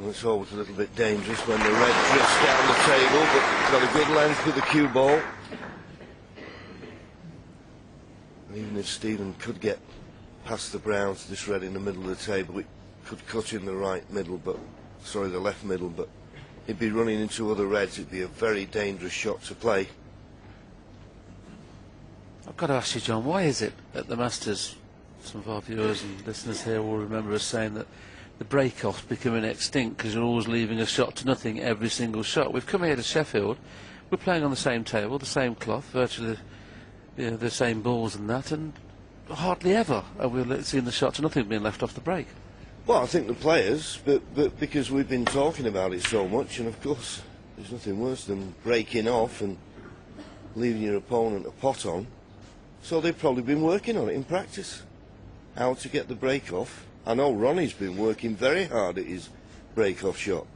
Well, it's always a little bit dangerous when the red drifts down the table, but it's got a good length with the cue ball. And even if Stephen could get past the brown to this red in the middle of the table, it could cut in the right middle, but sorry, the left middle, but he'd be running into other reds. It'd be a very dangerous shot to play. I've got to ask you, John, why is it at the Masters, some of our viewers and listeners here will remember us saying that the break-off's becoming extinct because you're always leaving a shot to nothing every single shot. We've come here to Sheffield, we're playing on the same table, the same cloth, virtually the same balls and that, and hardly ever have we seen the shot to nothing being left off the break. Well, I think the players, but because we've been talking about it so much, and of course there's nothing worse than breaking off and leaving your opponent a pot on, so they've probably been working on it in practice, how to get the break off. I know Ronnie's been working very hard at his break-off shot.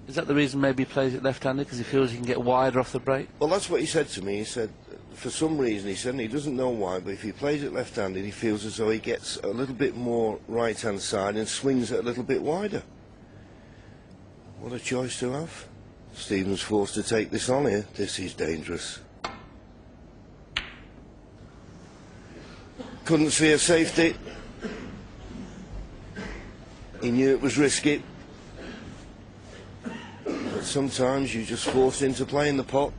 Is that the reason maybe he plays it left-handed, because he feels he can get wider off the break? Well, that's what he said to me. He said, for some reason, he said, and he doesn't know why, but if he plays it left-handed, he feels as though he gets a little bit more right-hand side and swings it a little bit wider. What a choice to have. Stephen's forced to take this on here. This is dangerous. Couldn't see a safety. He knew it was risky. But sometimes you're just forced into playing the pot.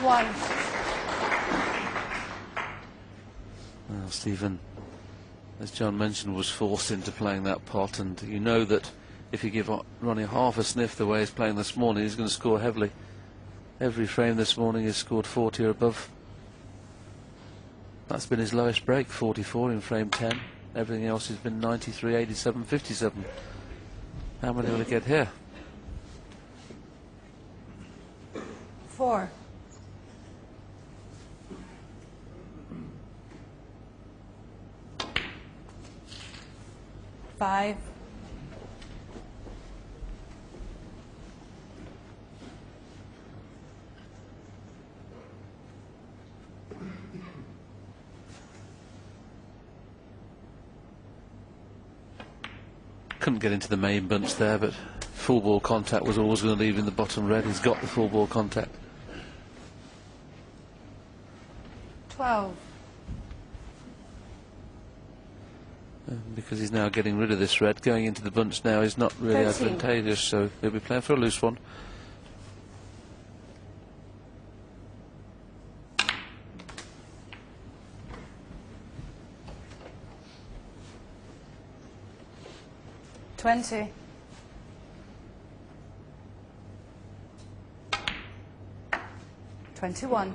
One. Well, Stephen, as John mentioned, was forced into playing that pot, and you know that if you give Ronnie half a sniff the way he's playing this morning, he's going to score heavily. Every frame this morning he's scored 40 or above. That's been his lowest break, 44 in frame 10. Everything else has been 93, 87, 57. How many will he get here? 4. 5. 'Couldn't get into the main bunch there, but full ball contact was always going to leave in the bottom red. He's got the full ball contact. 12. Because he's now getting rid of this red, going into the bunch now is not really 13. advantageous, so he'll be playing for a loose one. $20. 21.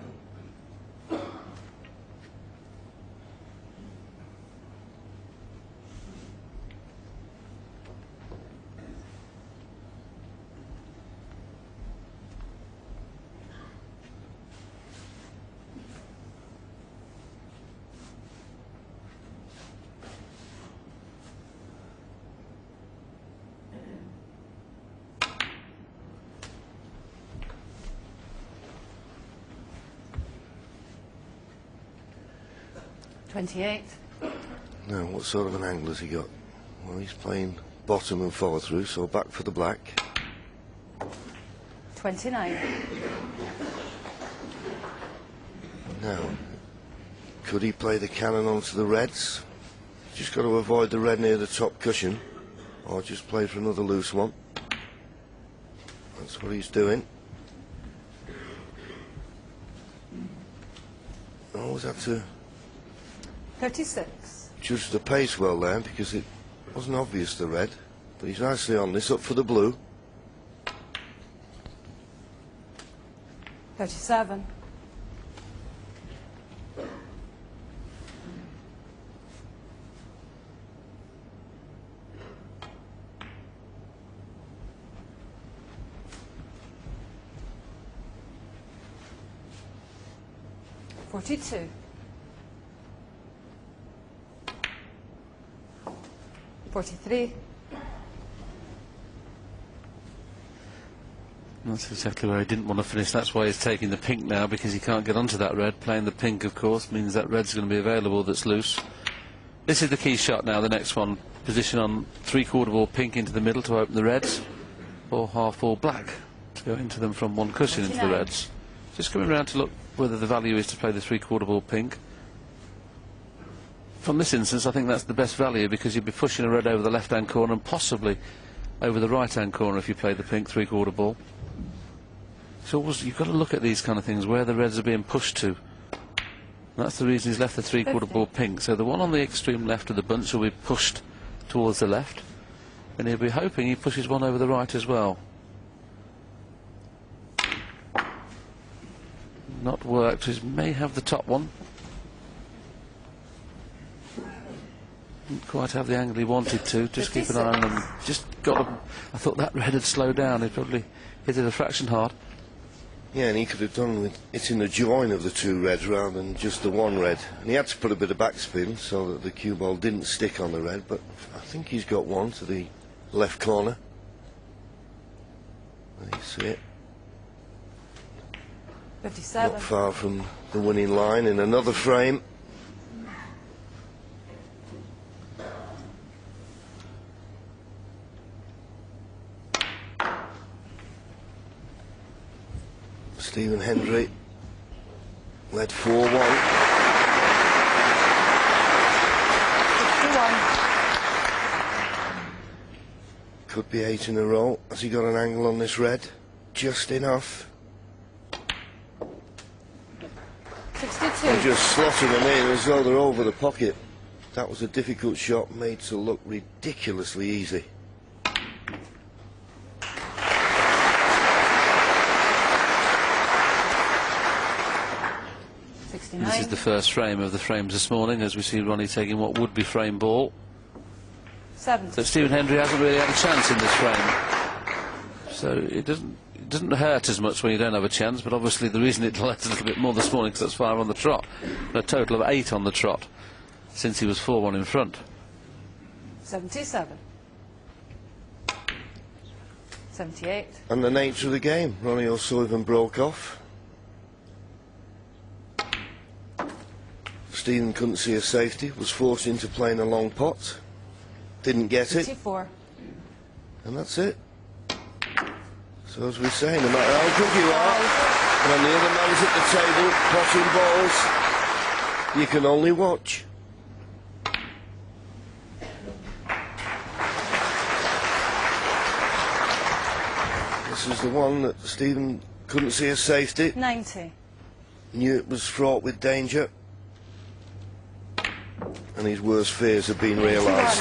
28. Now, what sort of an angle has he got? Well, he's playing bottom and follow through, so back for the black. 29. Now, could he play the cannon onto the reds? Just got to avoid the red near the top cushion, or just play for another loose one. That's what he's doing. Always had to 36. judge the pace well there, because it wasn't obvious the red, but he's nicely on this, up for the blue. 37. 42. 43. That's exactly where he didn't want to finish. That's why he's taking the pink now, because he can't get onto that red. Playing the pink, of course, means that red's going to be available that's loose. This is the key shot now, the next one. Position on 3/4 ball pink into the middle to open the reds, or half ball black to go into them from one cushion into the reds. Just coming around to look whether the value is to play the 3/4 ball pink. From this instance, I think that's the best value, because you'd be pushing a red over the left-hand corner and possibly over the right-hand corner if you play the pink 3/4 ball. So you've got to look at these kind of things, where the reds are being pushed to. That's the reason he's left the 3/4 ball pink. So the one on the extreme left of the bunch will be pushed towards the left, and he'll be hoping he pushes one over the right as well. Not worked. He may have the top one. Didn't quite have the angle he wanted to. Just keep an eye on them. Just got him. I thought that red had slowed down. He probably hit it a fraction hard. Yeah, and he could have done with it in the join of the two reds rather than just the one red. And he had to put a bit of backspin so that the cue ball didn't stick on the red, but I think he's got one to the left corner. There you see it. 57. Not far from the winning line in another frame. Stephen Hendry led 4-1. 61. Could be 8 in a row. Has he got an angle on this red? Just enough. 62. And just slotting them in as though they're over the pocket. That was a difficult shot made to look ridiculously easy. This is the first frame of the frames this morning, as we see Ronnie taking what would be frame ball. 70. So Stephen Hendry hasn't really had a chance in this frame. So it doesn't hurt as much when you don't have a chance, but obviously the reason it led a little bit more this morning because that's 5 on the trot. A total of 8 on the trot since he was 4-1 in front. 77. 78. And the nature of the game. Ronnie O'Sullivan broke off. Stephen couldn't see a safety, was forced into playing a long pot. Didn't get it. 54. And that's it. So as we say, no matter how good you are, when the other man's at the table potting balls, you can only watch. This is the one that Stephen couldn't see a safety. 90. Knew it was fraught with danger. And his worst fears have been realised.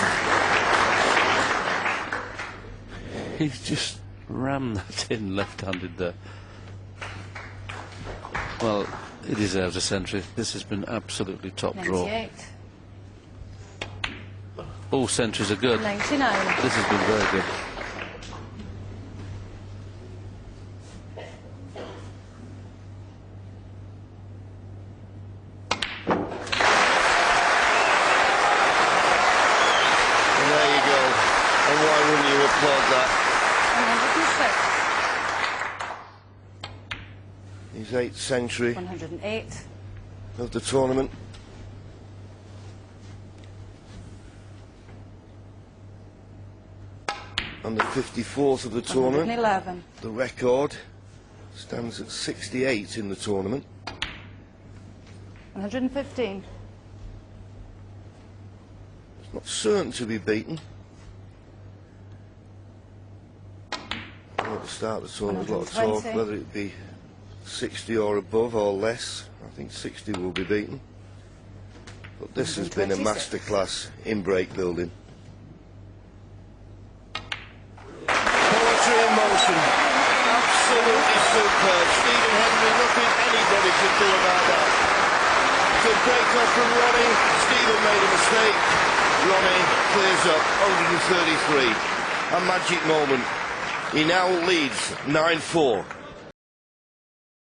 He's just rammed that in left-handed there. Well, he deserves a century. This has been absolutely top draw. 98. All centuries are good. 99. This has been very good. His 8th century 108. of the tournament. And the 54th of the tournament. 111. The record stands at 68 in the tournament. 115. It's not certain to be beaten. At the start of the tournament, a lot of talk 120. whether it be 60 or above or less. I think 60 will be beaten. But this has been a 126. masterclass in break building. Poetry in motion. Absolutely superb. Stephen Hendry, nothing anybody could do about that. Good break off from Ronnie. Stephen made a mistake. Ronnie clears up 133. A magic moment. He now leads 9-4.